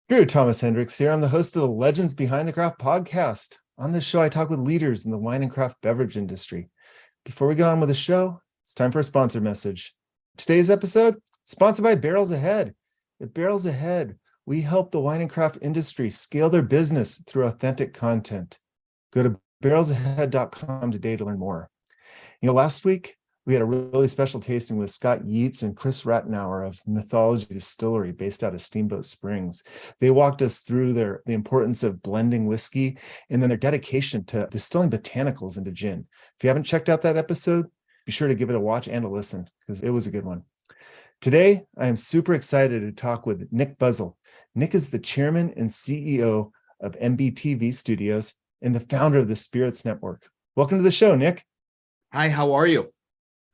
Guru Thomas Hendricks here. I'm the host of the Legends Behind the Craft podcast. On this show, I talk with leaders in the wine and craft beverage industry. Before we get on with the show, it's time for a sponsor message. Today's episode is sponsored by Barrels Ahead. At Barrels Ahead, we help the wine and craft industry scale their business through authentic content. Go to barrelsahead.com today to learn more. Last week, we had a really special tasting with Scott Yeats and Chris Rattenauer of Mythology Distillery based out of Steamboat Springs. They walked us through the importance of blending whiskey and then their dedication to distilling botanicals into gin. If you haven't checked out that episode, be sure to give it a watch and a listen because it was a good one. Today, I am super excited to talk with Nick Buzzell. Nick is the chairman and CEO of NBTC Studios and the founder of the Spirits Network. Welcome to the show, Nick. Hi, how are you?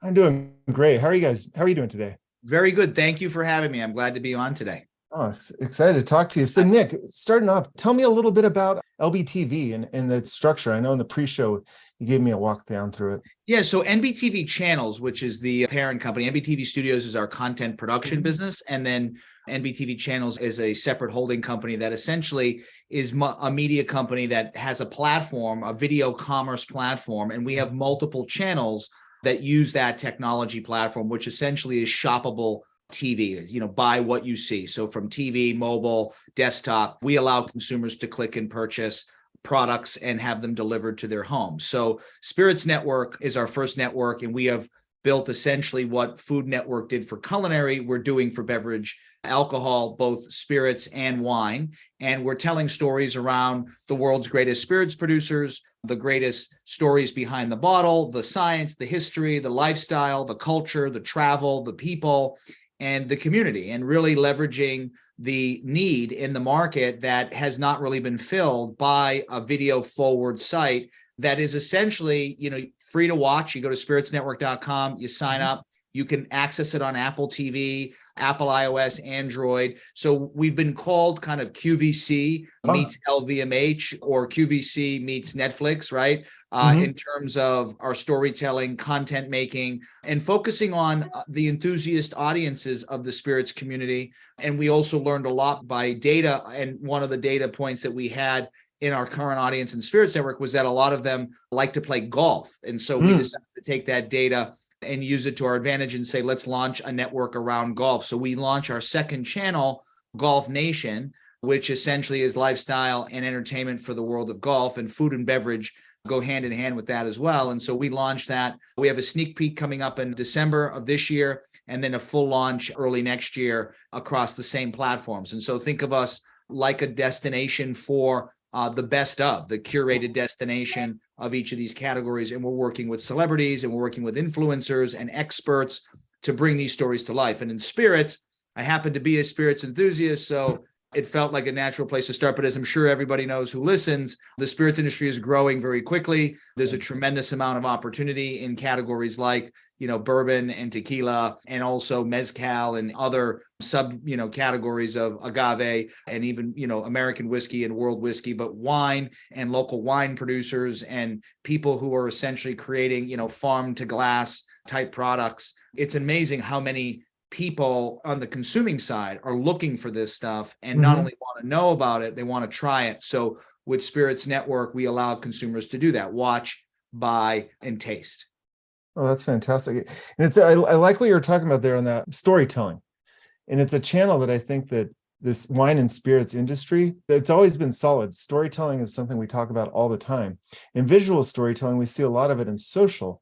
I'm doing great. How are you guys? How are you doing today? Very good. Thank you for having me. I'm glad to be on today. Oh, excited to talk to you. So Nick, starting off, tell me a little bit about LBTV and the structure. I know in the pre-show, you gave me a walk down through it. Yeah, so NBTV Channels, which is the parent company, NBTV Studios is our content production business. And then NBTV Channels is a separate holding company that essentially is a media company that has a platform, a video commerce platform. And we have multiple channels that use that technology platform, which essentially is shoppable TV, buy what you see. So from TV, mobile, desktop, we allow consumers to click and purchase products and have them delivered to their homes. So Spirits Network is our first network, and we have built essentially what Food Network did for culinary, we're doing for beverage, alcohol, both spirits and wine. And we're telling stories around the world's greatest spirits producers, the greatest stories behind the bottle, the science, the history, the lifestyle, the culture, the travel, the people, and the community, and really leveraging the need in the market that has not really been filled by a video forward site that is essentially, free to watch. You go to spiritsnetwork.com, you sign up, you can access it on Apple TV, Apple iOS, Android. So we've been called kind of QVC meets LVMH or QVC meets Netflix, right? In terms of our storytelling, content making, and focusing on the enthusiast audiences of the spirits community. And we also learned a lot by data. And one of the data points that we had in our current audience in Spirits Network was that a lot of them like to play golf. And so we decided to take that data and use it to our advantage and say, let's launch a network around golf. So we launch our second channel, Golf Nation, which essentially is lifestyle and entertainment for the world of golf, and food and beverage go hand in hand with that as well. And so we launched that. We have a sneak peek coming up in December of this year, and then a full launch early next year across the same platforms. And so think of us like a destination for the best of, the curated destination of each of these categories. And we're working with celebrities and we're working with influencers and experts to bring these stories to life. And in spirits, I happen to be a spirits enthusiast, so it felt like a natural place to start. But as I'm sure everybody knows who listens, the spirits industry is growing very quickly. There's a tremendous amount of opportunity in categories like, bourbon and tequila, and also mezcal and other categories of agave, and even, American whiskey and world whiskey, but wine and local wine producers and people who are essentially creating, farm to glass type products. It's amazing how many people on the consuming side are looking for this stuff and not only want to know about it, they want to try it. So with Spirits Network, we allow consumers to do that: watch, buy, and taste. Oh, that's fantastic. And I like what you were talking about there on that storytelling. And it's a channel that I think that this wine and spirits industry, it's always been solid. Storytelling is something we talk about all the time. In visual storytelling, we see a lot of it in social,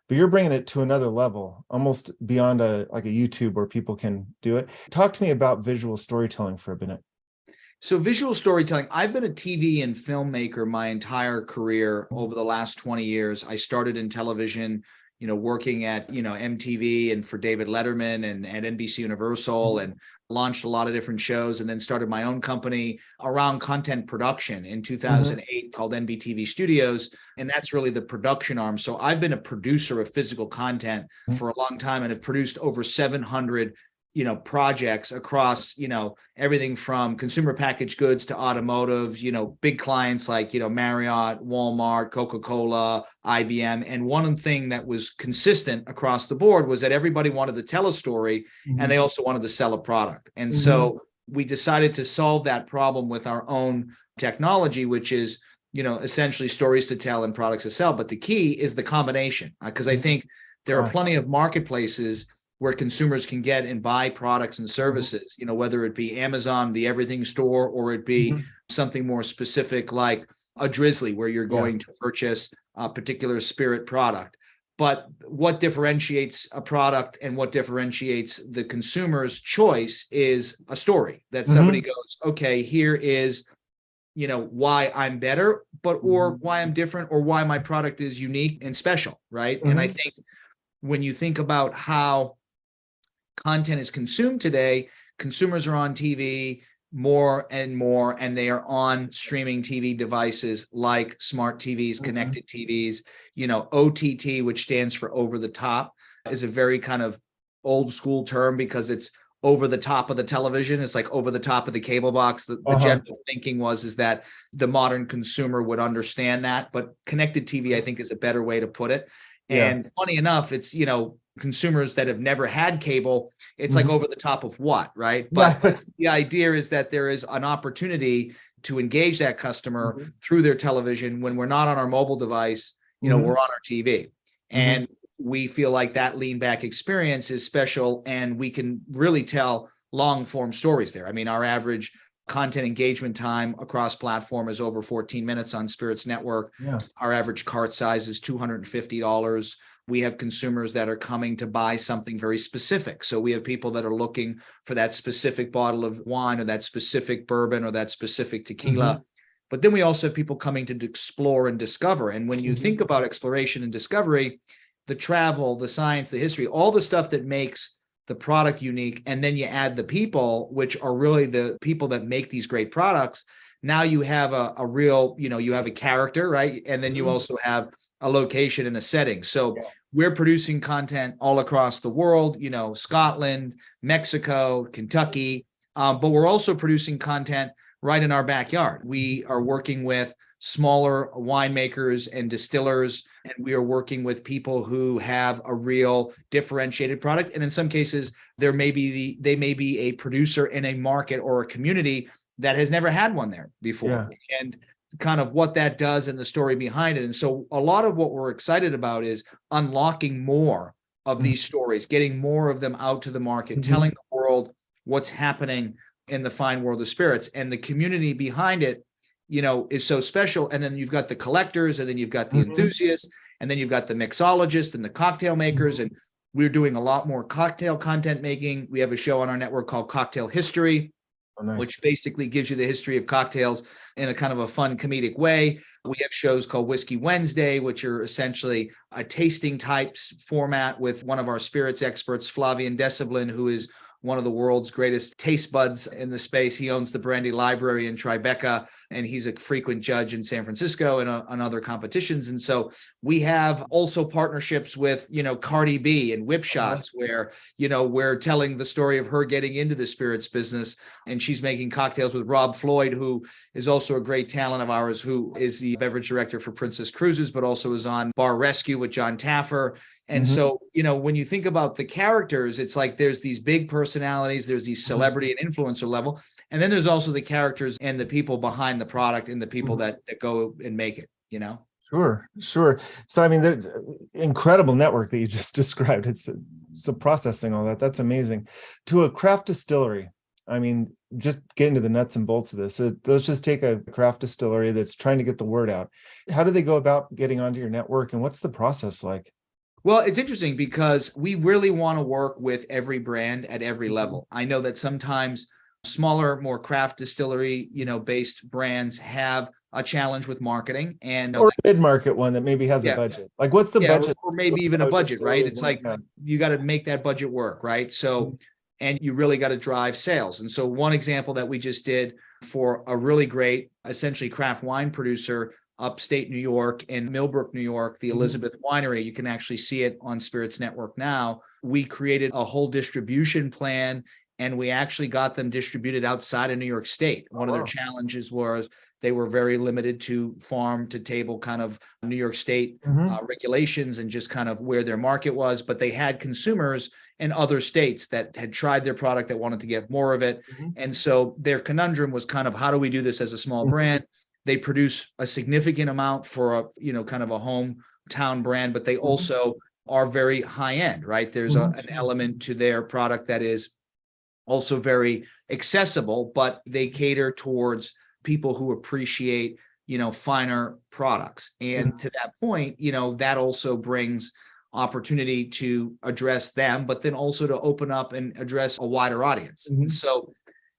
but you're bringing it to another level, almost beyond a YouTube where people can do it. Talk to me about visual storytelling for a minute. So visual storytelling, I've been a TV and filmmaker my entire career over the last 20 years. I started in television, working at, MTV and for David Letterman and at NBC Universal, and launched a lot of different shows, and then started my own company around content production in 2008 called NBTC Studios. And that's really the production arm. So I've been a producer of physical content for a long time and have produced over 700 projects across, everything from consumer packaged goods to automotive, big clients like, Marriott, Walmart, Coca-Cola, IBM. And one thing that was consistent across the board was that everybody wanted to tell a story and they also wanted to sell a product. And so we decided to solve that problem with our own technology, which is, essentially stories to tell and products to sell. But the key is the combination, because I think there are plenty of marketplaces where consumers can get and buy products and services, whether it be Amazon, the everything store, or it be something more specific like a Drizzly, where you're going to purchase a particular spirit product. But what differentiates a product and what differentiates the consumer's choice is a story that somebody goes, okay, here is, why I'm better, or why I'm different, or why my product is unique and special, right? And I think when you think about how content is consumed today, consumers are on TV more and more, and they are on streaming TV devices like smart TVs, connected TVs, OTT, which stands for over the top, is a very kind of old school term because it's over the top of the television. It's like over the top of the cable box. The general thinking is that the modern consumer would understand that, but connected TV, I think, is a better way to put it. And funny enough, it's, consumers that have never had cable, it's like over the top of what, right? But the idea is that there is an opportunity to engage that customer through their television when we're not on our mobile device, we're on our TV. And we feel like that lean back experience is special, and we can really tell long form stories there. I mean, our average content engagement time across platform is over 14 minutes on Spirits Network. Our average cart size is $250. We have consumers that are coming to buy something very specific. So we have people that are looking for that specific bottle of wine or that specific bourbon or that specific tequila. But then we also have people coming to explore and discover. And when you think about exploration and discovery, the travel, the science, the history, all the stuff that makes the product unique, and then you add the people, which are really the people that make these great products. Now you have a real, you have a character, right? And then you also have a location and a setting. So we're producing content all across the world, Scotland, Mexico, Kentucky, but we're also producing content right in our backyard. We are working with smaller winemakers and distillers, and we are working with people who have a real differentiated product. And in some cases, they may be a producer in a market or a community that has never had one there before. And kind of what that does and the story behind it. And so a lot of what we're excited about is unlocking more of these stories, getting more of them out to the market, telling the world what's happening in the fine world of spirits. And the community behind it, is so special. And then you've got the collectors, and then you've got the enthusiasts, and then you've got the mixologists and the cocktail makers. And we're doing a lot more cocktail content making. We have a show on our network called Cocktail History, which basically gives you the history of cocktails in a kind of a fun comedic way. We have shows called Whiskey Wednesday, which are essentially a tasting types format with one of our spirits experts, Flavian Deceblin, who is one of the world's greatest taste buds in the space. He owns the Brandy Library in Tribeca, and he's a frequent judge in San Francisco and on other competitions. And so we have also partnerships with, Cardi B and Whip Shots, where, we're telling the story of her getting into the spirits business, and she's making cocktails with Rob Floyd, who is also a great talent of ours, who is the beverage director for Princess Cruises, but also is on Bar Rescue with John Taffer. And so, when you think about the characters, it's like there's these big personalities, there's these celebrity and influencer level, and then there's also the characters and the people behind the product and the people that go and make it, Sure. So, I mean, there's an incredible network that you just described. It's so processing all that. That's amazing. To a craft distillery, I mean, just get into the nuts and bolts of this. Let's just take a craft distillery that's trying to get the word out. How do they go about getting onto your network, and what's the process like? Well, it's interesting because we really want to work with every brand at every level. I know that sometimes smaller, more craft distillery, based brands have a challenge with marketing, and or a mid-market one that maybe has a budget. Like, what's the budget? Or maybe even a budget, right? It's like you got to make that budget work, right? So, and you really got to drive sales. And so one example that we just did for a really great, essentially craft wine producer upstate New York in Millbrook, New York, the Elizabeth Winery. You can actually see it on Spirits Network now. We created a whole distribution plan and we actually got them distributed outside of New York State. One of their challenges was they were very limited to farm to table kind of New York State regulations and just kind of where their market was. But they had consumers in other states that had tried their product that wanted to get more of it. And so their conundrum was kind of, how do we do this as a small brand? They produce a significant amount for a, kind of a hometown brand, but they also are very high end, right? There's an element to their product that is also very accessible, but they cater towards people who appreciate, finer products. And to that point, that also brings opportunity to address them, but then also to open up and address a wider audience. And so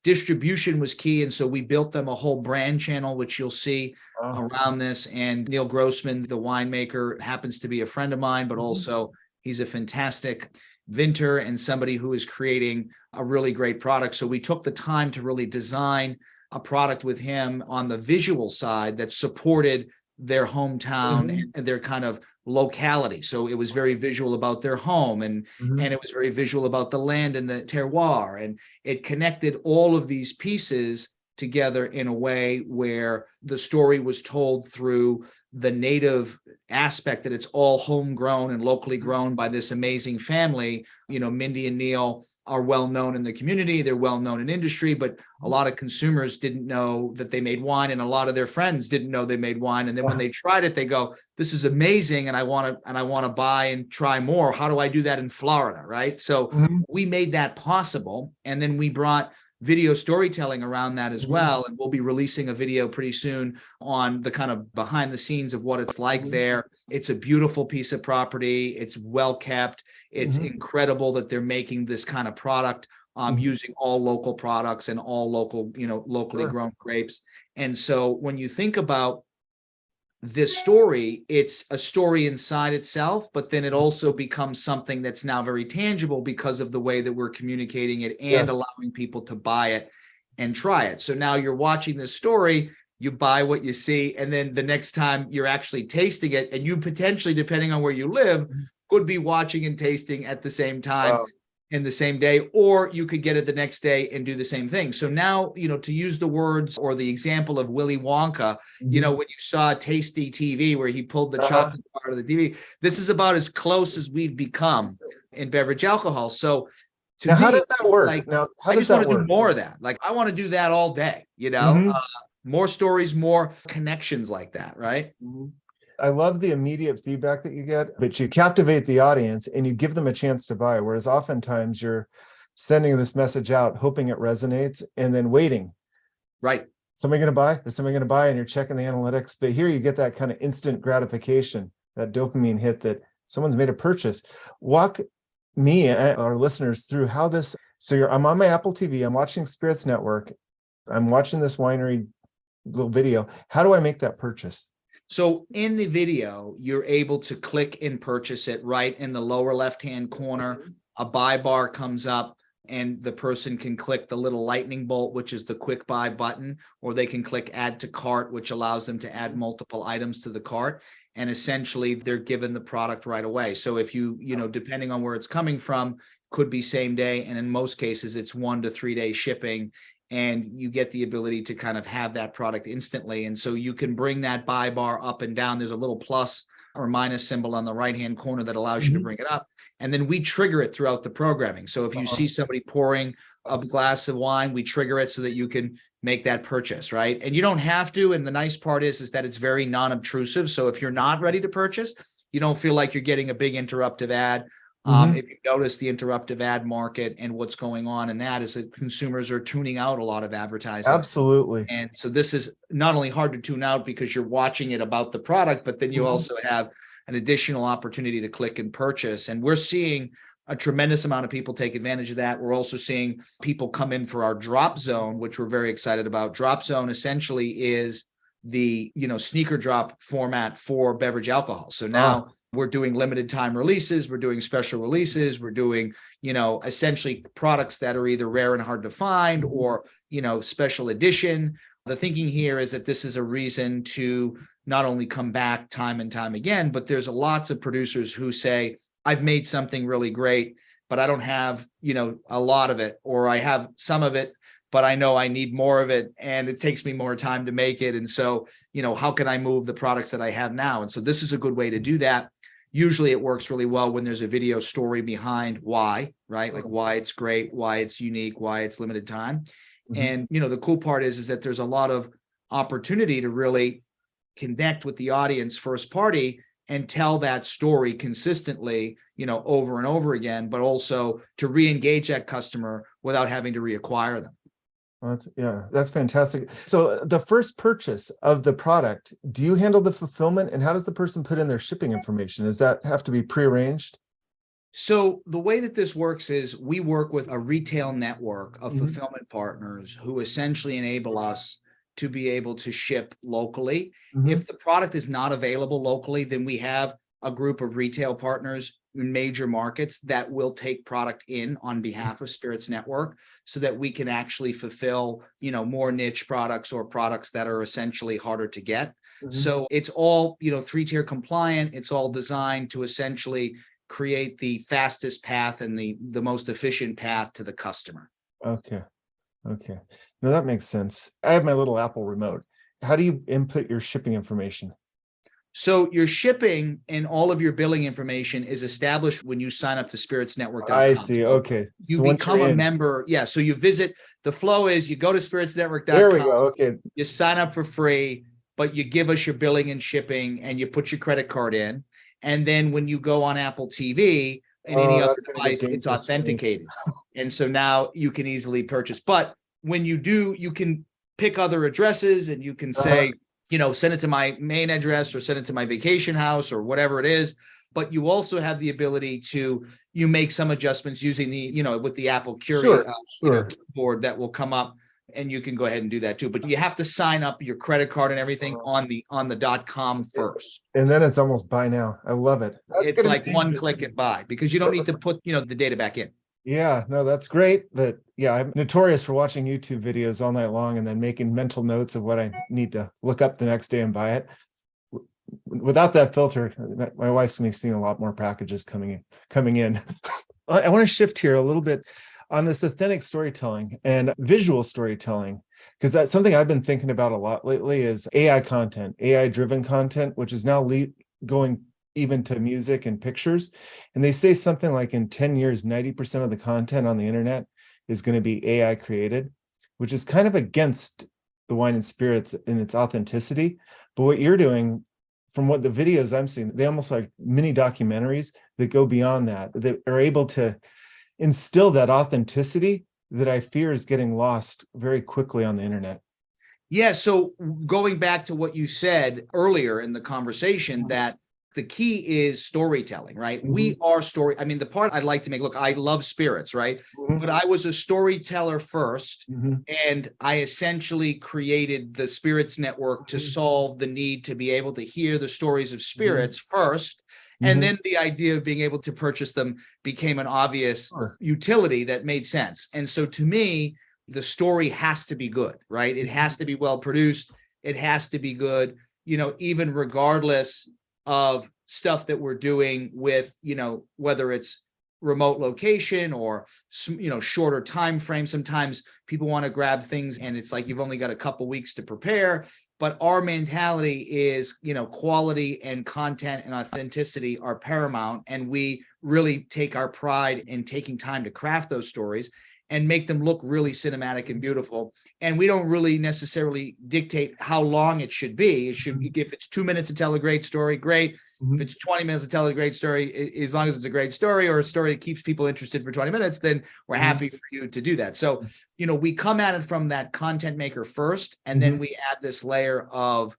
distribution was key. And so we built them a whole brand channel, which you'll see around this. And Neil Grossman, the winemaker, happens to be a friend of mine, but also he's a fantastic vintner and somebody who is creating a really great product. So we took the time to really design a product with him on the visual side that supported their hometown and their kind of locality. So it was very visual about their home and it was very visual about the land and the terroir. And it connected all of these pieces together in a way where the story was told through the native aspect, that it's all homegrown and locally grown by this amazing family. Mindy and Neil are well known in the community. They're well known in industry, but a lot of consumers didn't know that they made wine, and a lot of their friends didn't know they made wine. And then when they tried it, they go, "This is amazing, and I want to buy and try more. How do I do that in Florida?" Right? So we made that possible, and then we brought video storytelling around that as well. And we'll be releasing a video pretty soon on the kind of behind the scenes of what it's like there. It's a beautiful piece of property. It's well kept. It's incredible that they're making this kind of product using all local products and all local, locally grown grapes. And so when you think about this story, it's a story inside itself, but then it also becomes something that's now very tangible because of the way that we're communicating it and allowing people to buy it and try it. So now you're watching this story, you buy what you see, and then the next time you're actually tasting it, and you potentially, depending on where you live, could be watching and tasting at the same time. In the same day, or you could get it the next day and do the same thing. So now, to use the words or the example of Willy Wonka, when you saw Tasty TV where he pulled the chocolate part of the TV, this is about as close as we've become in beverage alcohol. So now, how does that work? I just want to do more of that. Like, I want to do that all day, more stories, more connections like that, right? I love the immediate feedback that you get, but you captivate the audience and you give them a chance to buy. Whereas oftentimes you're sending this message out, hoping it resonates, and then waiting. Right. Somebody going to buy? Is somebody going to buy? And you're checking the analytics. But here you get that kind of instant gratification, that dopamine hit that someone's made a purchase. Walk me and our listeners through how this. So I'm on my Apple TV. I'm watching Spirits Network. I'm watching this winery little video. How do I make that purchase? So in the video, you're able to click and purchase it right in the lower left-hand corner. A buy bar comes up and the person can click the little lightning bolt, which is the quick buy button, or they can click add to cart, which allows them to add multiple items to the cart. And essentially they're given the product right away. So if you depending on where it's coming from, could be same day. And in most cases, it's 1 to 3 day shipping. And you get the ability to kind of have that product instantly. And so you can bring that buy bar up and down. There's a little plus or minus symbol on the right-hand corner that allows you to bring it up. And then we trigger it throughout the programming. So if you see somebody pouring a glass of wine, we trigger it so that you can make that purchase, right? And you don't have to. And the nice part is that it's very non-obtrusive. So if you're not ready to purchase, you don't feel like you're getting a big interruptive ad. If you notice the interruptive ad market and what's going on in that is that consumers are tuning out a lot of advertising. Absolutely. And so this is not only hard to tune out because you're watching it about the product, but then you also have an additional opportunity to click and purchase. And we're seeing a tremendous amount of people take advantage of that. We're also seeing people come in for our drop zone, which we're very excited about. Drop zone essentially is the, sneaker drop format for beverage alcohol. So now we're doing limited time releases. We're doing special releases. We're doing, essentially products that are either rare and hard to find or, special edition. The thinking here is that this is a reason to not only come back time and time again, but there's lots of producers who say, I've made something really great. but I don't have, a lot of it, or I have some of it, but I know I need more of it and it takes me more time to make it. And so, how can I move the products that I have now? And so this is a good way to do that. Usually it works really well when there's a video story behind why, right? Like why it's great, why it's unique, why it's limited time. And, the cool part is that there's a lot of opportunity to really connect with the audience first party and tell that story consistently, over and over again, but also to re-engage that customer without having to reacquire them. That's fantastic. So the first purchase of the product, do you handle the fulfillment, and how does the person put in their shipping information? Does that have to be prearranged? So the way that this works is we work with a retail network of fulfillment partners who essentially enable us to be able to ship locally. If the product is not available locally, then we have a group of retail partners in major markets that will take product in on behalf of Spirits Network so that we can actually fulfill, more niche products or products that are essentially harder to get. So it's all, 3-tier compliant. It's all designed to essentially create the fastest path and the most efficient path to the customer. Okay. No, that makes sense. I have my little Apple remote. How do you input your shipping information? So your shipping and all of your billing information is established when you sign up to spiritsnetwork.com. I see. Okay. You So become a member. Yeah. So you visit, the flow is you go to spiritsnetwork.com. There we go. Okay. You sign up for free, but you give us your billing and shipping and you put your credit card in. And then when you go on Apple TV and any other device, it's authenticated. And so now you can easily purchase. But when you do, you can pick other addresses and you can say, send it to my main address or send it to my vacation house or whatever it is. But you also have the ability to, you make some adjustments using the, with the Apple curated keyboard that will come up, and you can go ahead and do that too. But you have to sign up your credit card and everything on the .com first. And then it's almost buy now. I love it. It's like one click and buy because you don't need to put, the data back in. Yeah, no, that's great. But yeah, I'm notorious for watching YouTube videos all night long and then making mental notes of what I need to look up the next day and buy it. Without that filter, my wife's going to be seeing a lot more packages coming in. I want to shift here a little bit on this authentic storytelling and visual storytelling, because that's something I've been thinking about a lot lately is AI content, AI-driven content, which is now going even to music and pictures. And they say something like in 10 years, 90% of the content on the internet is going to be AI created, which is kind of against the wine and spirits in its authenticity. But what you're doing, from what the videos I'm seeing, they almost like mini documentaries that go beyond that are able to instill that authenticity that I fear is getting lost very quickly on the internet. Yeah. So going back to what you said earlier in the conversation, that the key is storytelling, right? We are the part I'd like to make, look, I love spirits, right? But I was a storyteller first, and I essentially created the Spirits Network to solve the need to be able to hear the stories of spirits first. And then the idea of being able to purchase them became an obvious utility that made sense. And so to me, the story has to be good, right? It has to be well produced. It has to be good, even regardless of stuff that we're doing with, whether it's remote location or, shorter time frame. Sometimes people want to grab things and it's like, you've only got a couple weeks to prepare. But our mentality is, quality and content and authenticity are paramount. And we really take our pride in taking time to craft those stories and make them look really cinematic and beautiful. And we don't really necessarily dictate how long it should be. It should be, if it's 2 minutes to tell a great story, great. If it's 20 minutes to tell a great story, as long as it's a great story or a story that keeps people interested for 20 minutes, then we're happy for you to do that. So, we come at it from that content maker first, and then we add this layer of,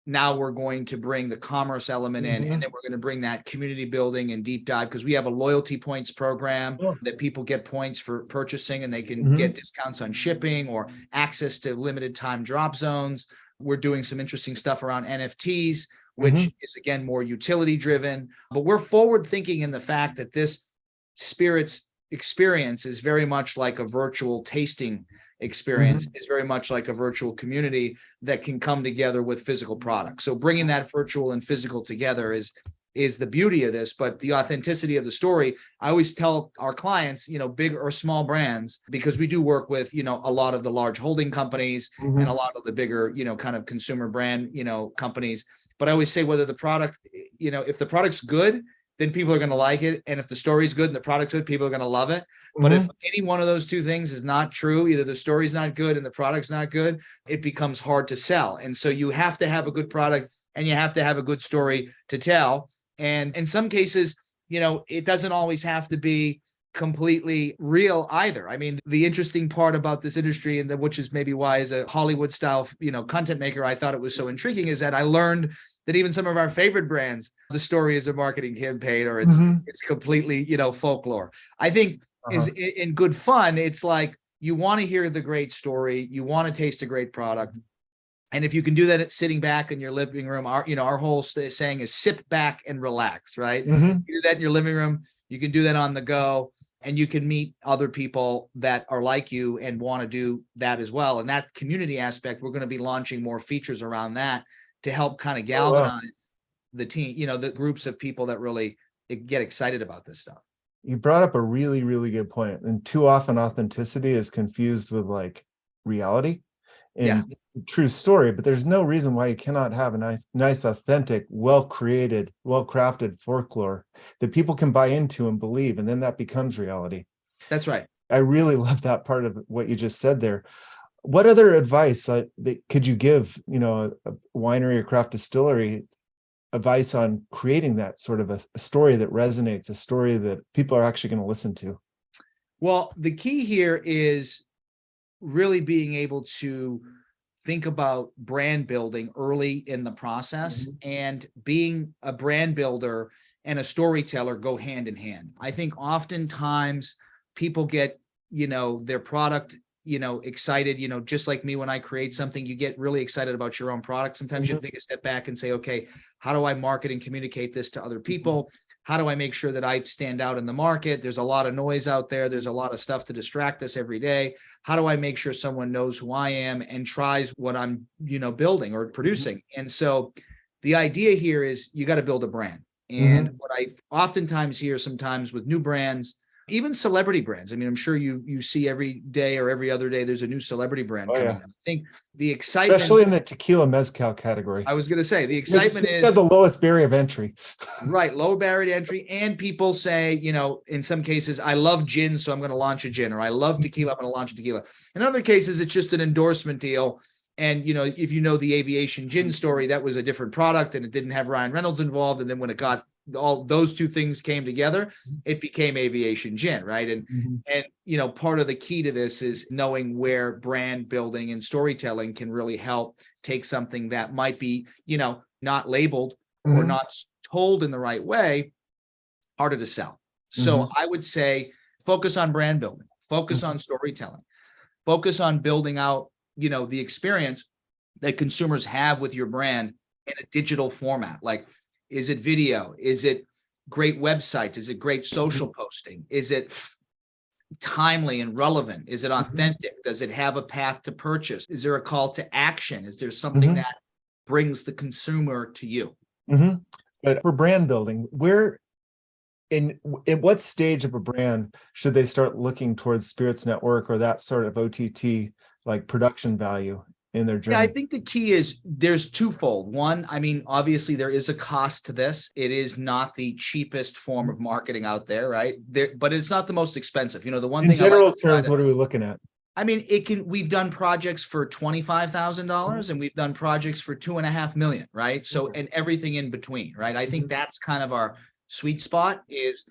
now we're going to bring the commerce element in, and then we're going to bring that community building and deep dive, because we have a loyalty points program that people get points for purchasing, and they can get discounts on shipping or access to limited time drop zones. We're doing some interesting stuff around NFTs, which is, again, more utility driven. But we're forward thinking in the fact that this spirits experience is very much like a virtual tasting experience, is very much like a virtual community that can come together with physical products. So bringing that virtual and physical together is is the beauty of this, but the authenticity of the story. I always tell our clients, big or small brands, because we do work with, a lot of the large holding companies and a lot of the bigger, kind of consumer brand, companies. But I always say whether the product, if the product's good, then people are going to like it. And if the story's good and the product's good, people are going to love it. But if any one of those two things is not true, either the story's not good and the product's not good, it becomes hard to sell. And so you have to have a good product and you have to have a good story to tell. And in some cases, it doesn't always have to be completely real either. I mean, the interesting part about this industry, and which is maybe why as a Hollywood style, content maker, I thought it was so intriguing, is that I learned that even some of our favorite brands, the story is a marketing campaign, or it's completely, folklore. I think is in good fun. It's like, you want to hear the great story. You want to taste a great product. And if you can do that at sitting back in your living room, our whole saying is sit back and relax, right? You do that in your living room. You can do that on the go, and you can meet other people that are like you and want to do that as well. And that community aspect, we're going to be launching more features around that to help kind of galvanize the team, the groups of people that really get excited about this stuff. You brought up a really, really good point. And too often authenticity is confused with like reality and true story, but there's no reason why you cannot have a nice, authentic, well-created, well-crafted folklore that people can buy into and believe, and then that becomes reality. That's right. I really love that part of what you just said there. What other advice that could you give, a winery or craft distillery advice on creating that sort of a story that resonates, a story that people are actually going to listen to? Well, the key here is really being able to think about brand building early in the process, and being a brand builder and a storyteller go hand in hand. I think oftentimes people get, their product, excited, just like me, when I create something, you get really excited about your own product. Sometimes you have to take a step back and say, okay, how do I market and communicate this to other people? How do I make sure that I stand out in the market? There's a lot of noise out there. There's a lot of stuff to distract us every day. How do I make sure someone knows who I am and tries what I'm, building or producing? And so the idea here is you got to build a brand. And what I oftentimes hear sometimes with new brands, even celebrity brands. I mean, I'm sure you see every day or every other day, there's a new celebrity brand coming in. I think the excitement, especially in the tequila mezcal category. I was going to say the excitement is the lowest barrier of entry. Right. Low barrier to entry. And people say, in some cases, I love gin, so I'm going to launch a gin, or I love tequila, I'm going to launch a tequila. In other cases, it's just an endorsement deal. And, if the aviation gin story, that was a different product and it didn't have Ryan Reynolds involved. And then when it got all those two things came together, it became aviation gin, right? And part of the key to this is knowing where brand building and storytelling can really help take something that might be, not labeled or not told in the right way, harder to sell. So I would say focus on brand building, focus on storytelling, focus on building out, the experience that consumers have with your brand in a digital format. Like, is it video? Is it great websites? Is it great social posting? Is it timely and relevant? Is it authentic? Does it have a path to purchase? Is there a call to action? Is there something that brings the consumer to you? But for brand building, at what stage of a brand should they start looking towards Spirits Network or that sort of OTT like production value in their journey? Yeah, I think the key is there's twofold. One, I mean, obviously there is a cost to this. It is not the cheapest form of marketing out there, right? But it's not the most expensive. The one thing in general terms, what are we looking at? I mean, we've done projects for $25,000 and we've done projects for $2.5 million, right? So, and everything in between, right? I think that's kind of our sweet spot, is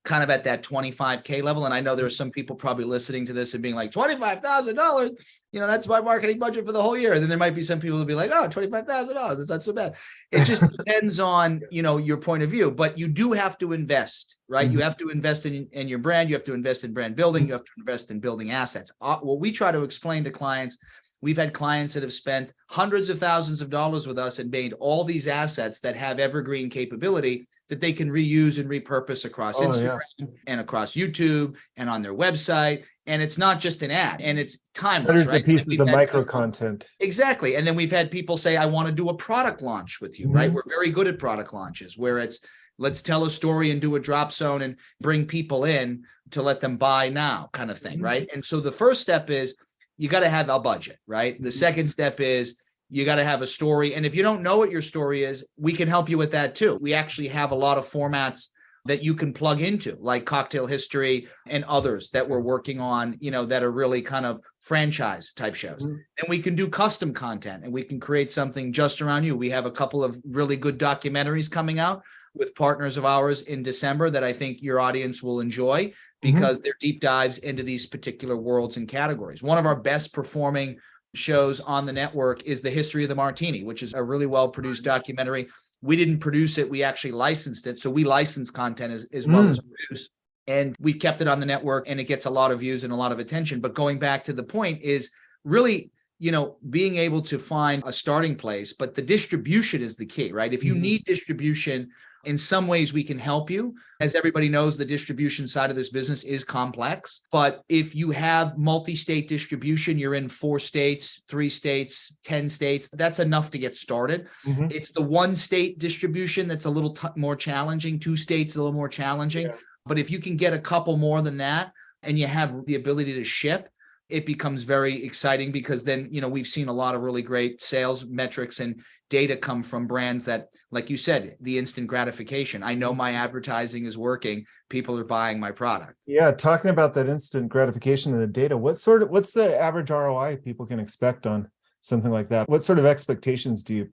kind of at that $25K level. And I know there are some people probably listening to this and being like, $25,000, that's my marketing budget for the whole year. And then there might be some people who'll be like, oh, $25,000, it's not so bad. It just depends on, your point of view, but you do have to invest, right? You have to invest in your brand. You have to invest in brand building. You have to invest in building assets. What we try to explain to clients We've had clients that have spent hundreds of thousands of dollars with us and made all these assets that have evergreen capability that they can reuse and repurpose across Instagram and across YouTube and on their website. And it's not just an ad, and it's timeless, Hundreds right? of pieces of micro content. Exactly. And then we've had people say, I want to do a product launch with you, right? We're very good at product launches where it's, let's tell a story and do a drop zone and bring people in to let them buy now kind of thing, right? And so the first step is you got to have a budget, right? The second step is you got to have a story. And if you don't know what your story is, we can help you with that too. We actually have a lot of formats that you can plug into, like Cocktail History and others that we're working on, that are really kind of franchise type shows. And we can do custom content, and we can create something just around you. We have a couple of really good documentaries coming out with partners of ours in December that I think your audience will enjoy because they're deep dives into these particular worlds and categories. One of our best performing shows on the network is The History of the Martini, which is a really well-produced documentary. We didn't produce it. We actually licensed it. So we license content as well as produce. And we've kept it on the network, and it gets a lot of views and a lot of attention. But going back to the point is really, being able to find a starting place, but the distribution is the key, right? If you need distribution, in some ways we can help you. As everybody knows, the distribution side of this business is complex. But if you have multi-state distribution, you're in 4 states, 3 states, 10 states, that's enough to get started. It's the 1 state distribution that's a little more challenging. 2 states a little more challenging. But if you can get a couple more than that and you have the ability to ship, it becomes very exciting because then, we've seen a lot of really great sales metrics and data come from brands that, like you said, the instant gratification. I know my advertising is working. People are buying my product. Yeah. Talking about that instant gratification and the data, what's the average ROI people can expect on something like that? What sort of expectations do you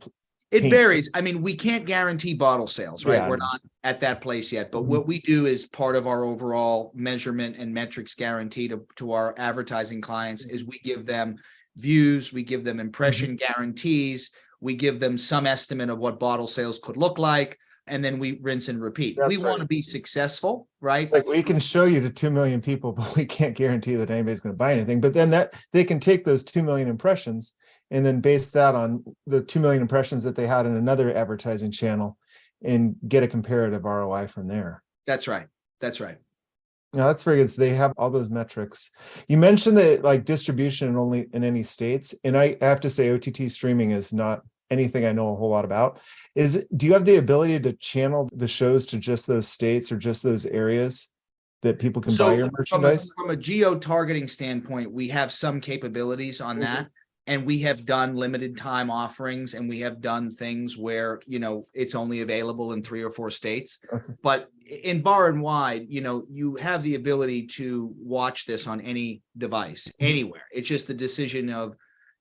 It varies. I mean, we can't guarantee bottle sales, right? We're not at that place yet. But what we do is part of our overall measurement and metrics guarantee to our advertising clients is we give them views, we give them impression guarantees, we give them some estimate of what bottle sales could look like, and then we rinse and repeat. We want to be successful, right? Like we can show you to 2 million people, but we can't guarantee that anybody's going to buy anything. But then they can take those 2 million impressions and then base that on the 2 million impressions that they had in another advertising channel and get a comparative ROI from there. That's right. That's right. No, that's very good. So they have all those metrics. You mentioned that like distribution only in any states. And I have to say OTT streaming is not anything I know a whole lot about. Do you have the ability to channel the shows to just those states or just those areas that people can buy your merchandise? From a geo-targeting standpoint, we have some capabilities on that. And we have done limited time offerings, and we have done things where, it's only available in 3 or 4 states. But in bar and wide, you have the ability to watch this on any device, anywhere. It's just the decision of,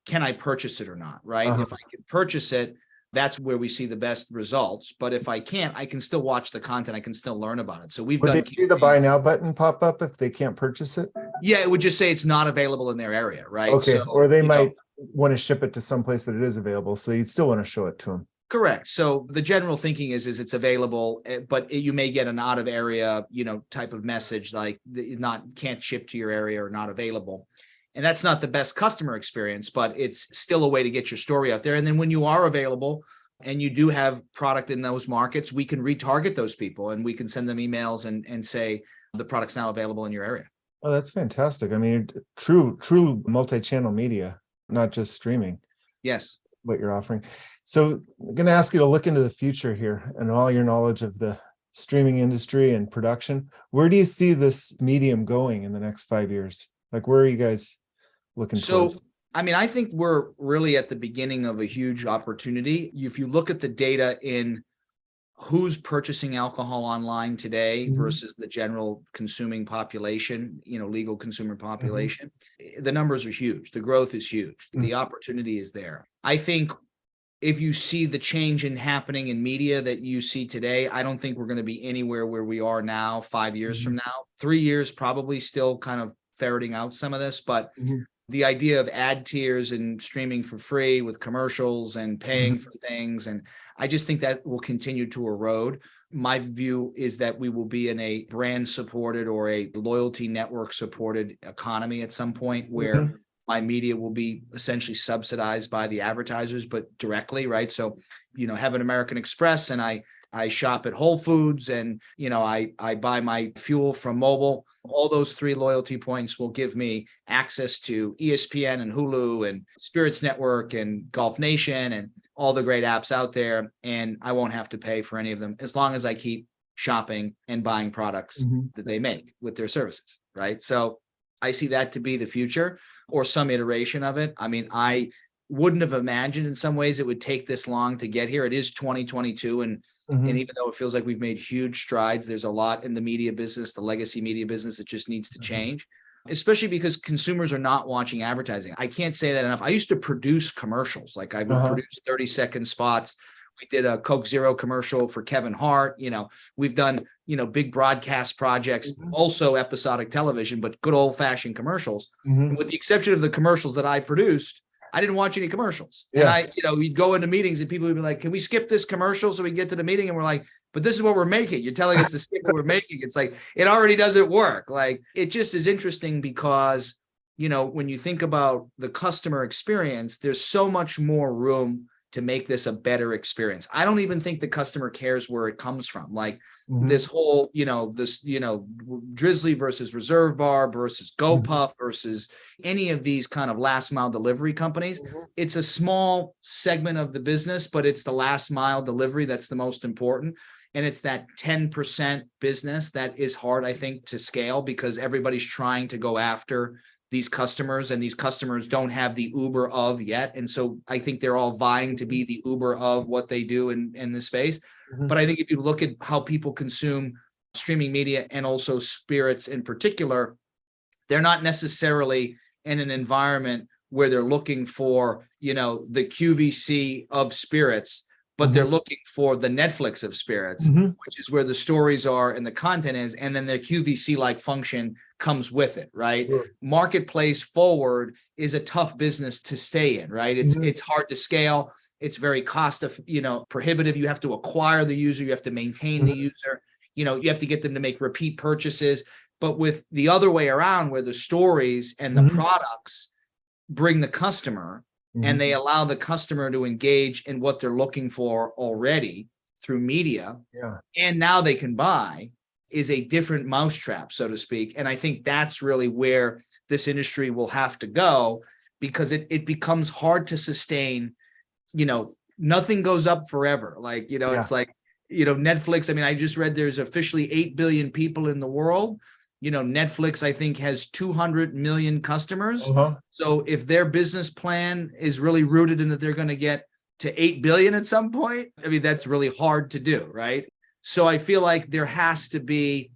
can I purchase it or not, right? If I can purchase it, that's where we see the best results. But if I can't, I can still watch the content. I can still learn about it. So we've done. Would they see the buy now button pop up if they can't purchase it? Yeah, it would just say it's not available in their area, right? Okay, so, or they might want to ship it to someplace that it is available, so you'd still want to show it to them. Correct. So the general thinking is it's available, but you may get an out of area, type of message like can't ship to your area or not available. And that's not the best customer experience, but it's still a way to get your story out there. And then when you are available and you do have product in those markets, we can retarget those people and we can send them emails and say the product's now available in your area. Oh, that's fantastic. I mean, true multi-channel media, not just streaming. Yes. What you're offering. So I'm going to ask you to look into the future here and all your knowledge of the streaming industry and production. Where do you see this medium going in the next 5 years? Like, where are you guys looking towards? I mean, I think we're really at the beginning of a huge opportunity. If you look at the data in who's purchasing alcohol online today versus the general consuming population, legal consumer population, the numbers are huge. The growth is huge. The opportunity is there. I think if you see the change happening in media that you see today, I don't think we're going to be anywhere where we are now 5 years from now. 3 years, probably still kind of ferreting out some of this, but the idea of ad tiers and streaming for free with commercials and paying for things. And I just think that will continue to erode. My view is that we will be in a brand supported or a loyalty network supported economy at some point where my media will be essentially subsidized by the advertisers, but directly, right? So, have an American Express and I shop at Whole Foods and, I buy my fuel from mobile. All those 3 loyalty points will give me access to ESPN and Hulu and Spirits Network and Golf Nation and all the great apps out there. And I won't have to pay for any of them as long as I keep shopping and buying products that they make with their services, right? So I see that to be the future or some iteration of it. I mean, I wouldn't have imagined in some ways it would take this long to get here. It is 2022. And even though it feels like we've made huge strides, there's a lot in the media business, the legacy media business that just needs to change, especially because consumers are not watching advertising. I can't say that enough. I used to produce commercials. Like I would produce 30-second spots. We did a Coke Zero commercial for Kevin Hart. We've done, big broadcast projects, also episodic television, but good old fashioned commercials. And with the exception of the commercials that I produced, I didn't watch any commercials. And we'd go into meetings and people would be like, can we skip this commercial so we can get to the meeting? And we're like, but this is what we're making. You're telling us to skip what we're making. It's like, it already doesn't work. Like, it just is interesting because, when you think about the customer experience, there's so much more room to make this a better experience. I don't even think the customer cares where it comes from. Like this whole, Drizzly versus Reserve Bar versus GoPuff versus any of these kind of last mile delivery companies. It's a small segment of the business, but it's the last mile delivery that's the most important. And it's that 10% business that is hard, I think, to scale because everybody's trying to go after these customers, and these customers don't have the Uber of yet. And so I think they're all vying to be the Uber of what they do in this space. But I think if you look at how people consume streaming media and also spirits in particular, they're not necessarily in an environment where they're looking for, the QVC of spirits, but they're looking for the Netflix of spirits, which is where the stories are and the content is. And then their QVC-like function comes with it, right? Marketplace forward is a tough business to stay in, right? It's hard to scale. It's very prohibitive. You have to acquire the user. You have to maintain the user. You have to get them to make repeat purchases. But with the other way around, where the stories and the products bring the customer, and they allow the customer to engage in what they're looking for already through media, and now they can buy, is a different mousetrap, so to speak. And I think that's really where this industry will have to go, because it becomes hard to sustain. Nothing goes up forever. Like, it's like, Netflix. I mean, I just read there's officially 8 billion people in the world. Netflix, I think, has 200 million customers. So if their business plan is really rooted in that they're going to get to 8 billion at some point, I mean, that's really hard to do, right? So I feel like there has to be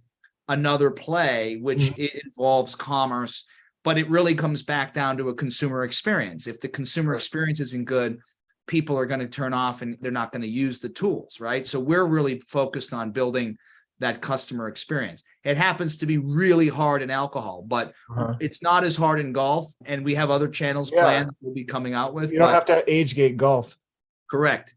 another play, which it involves commerce, but it really comes back down to a consumer experience. If the consumer experience isn't good, people are going to turn off and they're not going to use the tools, right? So we're really focused on building that customer experience. It happens to be really hard in alcohol, but it's not as hard in golf. And we have other channels planned we'll be coming out with. You don't have to age gate golf. Correct.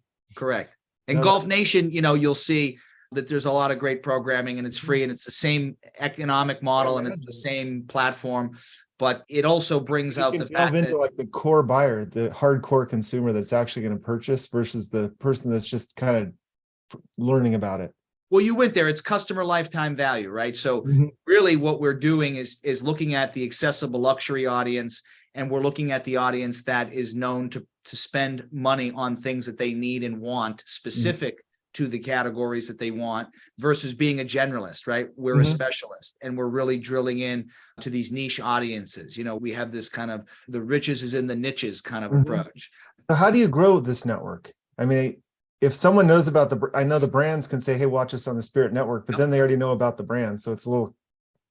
And Golf Nation, you'll see that there's a lot of great programming and it's free and it's the same economic model and it's the same platform, but it also brings out the fact that like the core buyer, the hardcore consumer that's actually going to purchase versus the person that's just kind of learning about it. Well, you went there. It's customer lifetime value, right? So really what we're doing is looking at the accessible luxury audience, and we're looking at the audience that is known to spend money on things that they need and want specific to the categories that they want, versus being a generalist, right? We're a specialist, and we're really drilling in to these niche audiences. We have this kind of the riches is in the niches kind of approach. So how do you grow this network? I mean, if someone knows about I know the brands can say, hey, watch us on the Spirit Network, but then they already know about the brand. So it's a little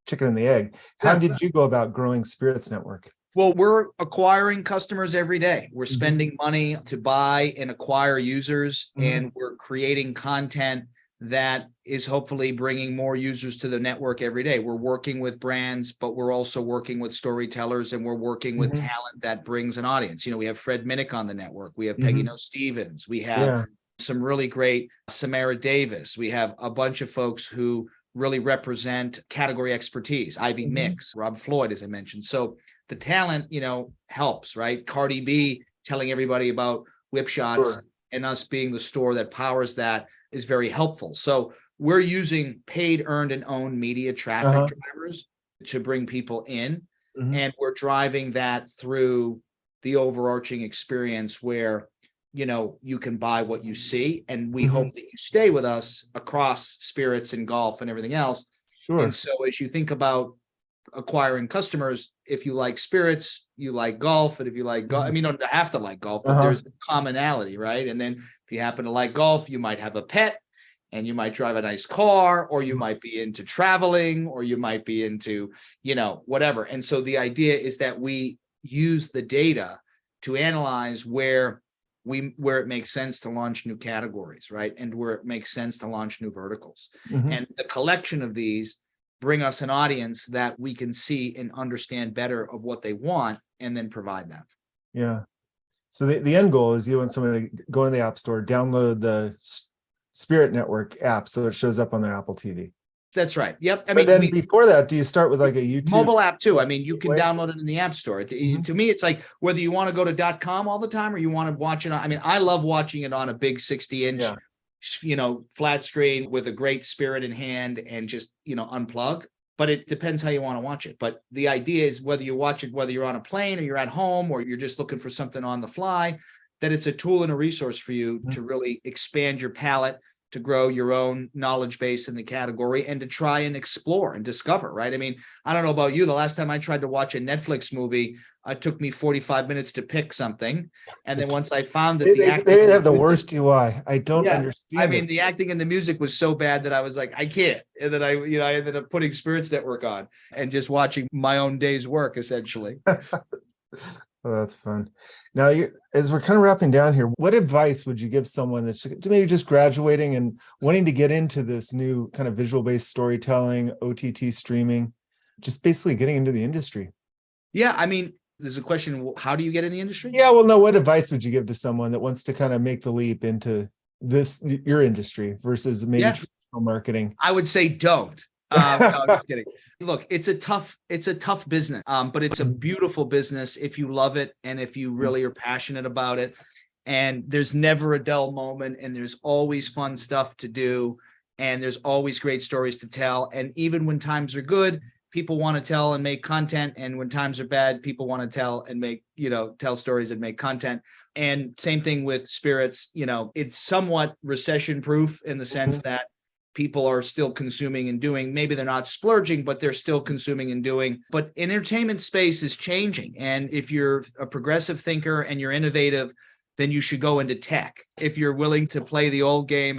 chicken and the egg. How did you go about growing Spirit's network? Well, we're acquiring customers every day. We're spending money to buy and acquire users, and we're creating content that is hopefully bringing more users to the network every day. We're working with brands, but we're also working with storytellers, and we're working with talent that brings an audience. We have Fred Minnick on the network. We have Peggy No Stevens. We have some really great Samara Davis. We have a bunch of folks who really represent category expertise. Ivy Mix, Rob Floyd, as I mentioned. So the talent, helps, right? Cardi B telling everybody about whip shots and us being the store that powers that is very helpful. So we're using paid, earned, and owned media traffic drivers to bring people in. And we're driving that through the overarching experience where, you can buy what you see. And we hope that you stay with us across spirits and golf and everything else. Sure. And so as you think about acquiring customers, if you like spirits, you like golf. And if you like golf, you don't have to like golf, but there's commonality, right? And then if you happen to like golf, you might have a pet and you might drive a nice car, or you might be into traveling, or you might be into, whatever. And so the idea is that we use the data to analyze where it makes sense to launch new categories, right? And where it makes sense to launch new verticals. And the collection of these bring us an audience that we can see and understand better of what they want and then provide them. Yeah. So the end goal is you want somebody to go in the App Store, download the Spirit Network app so it shows up on their Apple TV. That's right. Yep. But then before that, do you start with like a YouTube mobile app too? I mean, you can download it in the App Store. To me, it's like whether you want to go to .com all the time or you want to watch it on, I love watching it on a big 60-inch, flat screen with a great spirit in hand and just, unplug. But it depends how you want to watch it. But the idea is whether you watch it, whether you're on a plane or you're at home or you're just looking for something on the fly, that it's a tool and a resource for you to really expand your palette, to grow your own knowledge base in the category and to try and explore and discover, right? I don't know about you. The last time I tried to watch a Netflix movie, it took me 45 minutes to pick something. And then once I found that they have the worst UI. I don't understand. The acting and the music was so bad that I was like, I can't. And then I ended up putting Spirits Network on and just watching my own day's work, essentially. Oh, that's fun. Now, as we're kind of wrapping down here, what advice would you give someone that's maybe just graduating and wanting to get into this new kind of visual-based storytelling, OTT streaming, just basically getting into the industry? Yeah, there's a question, how do you get in the industry? Yeah, well, no, what advice would you give to someone that wants to kind of make the leap into your industry versus maybe traditional marketing? I would say don't. No, I'm just kidding. Look, it's a tough business, but it's a beautiful business if you love it and if you really are passionate about it. And there's never a dull moment, and there's always fun stuff to do, and there's always great stories to tell. And even when times are good, people want to tell and make content, and when times are bad, people want to tell and make, tell stories and make content. And same thing with spirits. It's somewhat recession proof in the sense that people are still consuming and doing. Maybe they're not splurging, but they're still consuming and doing. But entertainment space is changing. And if you're a progressive thinker and you're innovative, then you should go into tech. If you're willing to play the old game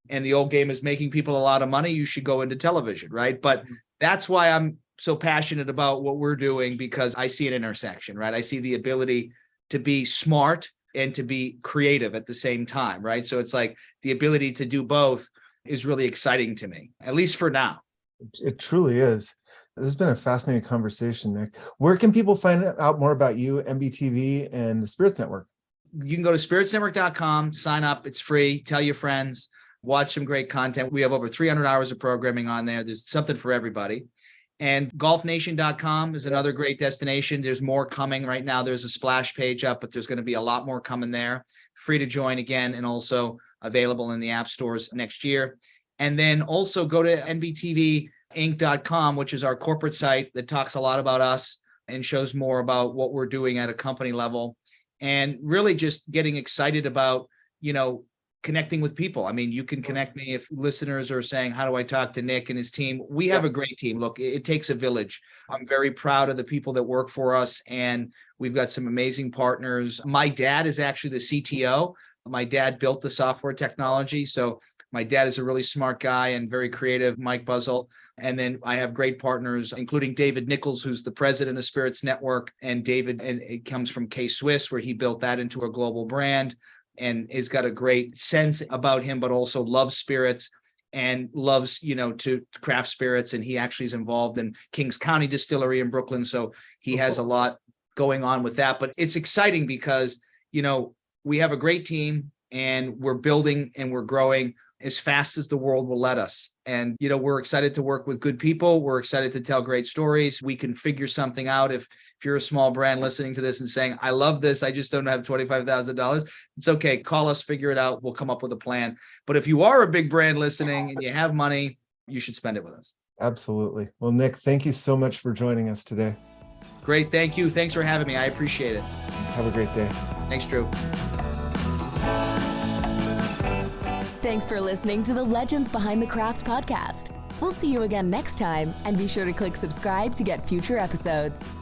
and the old game is making people a lot of money, you should go into television, right? But that's why I'm so passionate about what we're doing, because I see an intersection, right? I see the ability to be smart and to be creative at the same time, right? So it's like the ability to do both is really exciting to me, at least for now. It truly is. This has been a fascinating conversation, Nick. Where can people find out more about you, NBTV, and the Spirits Network? You can go to spiritsnetwork.com, sign up. It's free. Tell your friends, watch some great content. We have over 300 hours of programming on there. There's something for everybody. And golfnation.com is another great destination. There's more coming right now. There's a splash page up, but there's going to be a lot more coming there. Free to join again, and also available in the app stores next year. And then also go to nbtvinc.com, which is our corporate site that talks a lot about us and shows more about what we're doing at a company level, and really just getting excited about, connecting with people. You can connect me if listeners are saying, how do I talk to Nick and his team? We have a great team. Look, it takes a village. I'm very proud of the people that work for us, and we've got some amazing partners. My dad is actually the CTO. My dad built the software technology. So my dad is a really smart guy and very creative, Mike Buzzell. And then I have great partners, including David Nichols, who's the president of Spirits Network. And David, and it comes from K-Swiss, where he built that into a global brand and has got a great sense about him, but also loves spirits and loves, to craft spirits. And he actually is involved in Kings County Distillery in Brooklyn. So he has a lot going on with that. But it's exciting because, we have a great team. and we're building and we're growing as fast as the world will let us. And, we're excited to work with good people. We're excited to tell great stories. We can figure something out. If you're a small brand listening to this and saying, I love this, I just don't have $25,000, it's okay. Call us, figure it out. We'll come up with a plan. But if you are a big brand listening and you have money, you should spend it with us. Absolutely. Well, Nick, thank you so much for joining us today. Great. Thank you. Thanks for having me. I appreciate it. Thanks. Have a great day. Thanks, Drew. Thanks for listening to the Legends Behind the Craft podcast. We'll see you again next time, and be sure to click subscribe to get future episodes.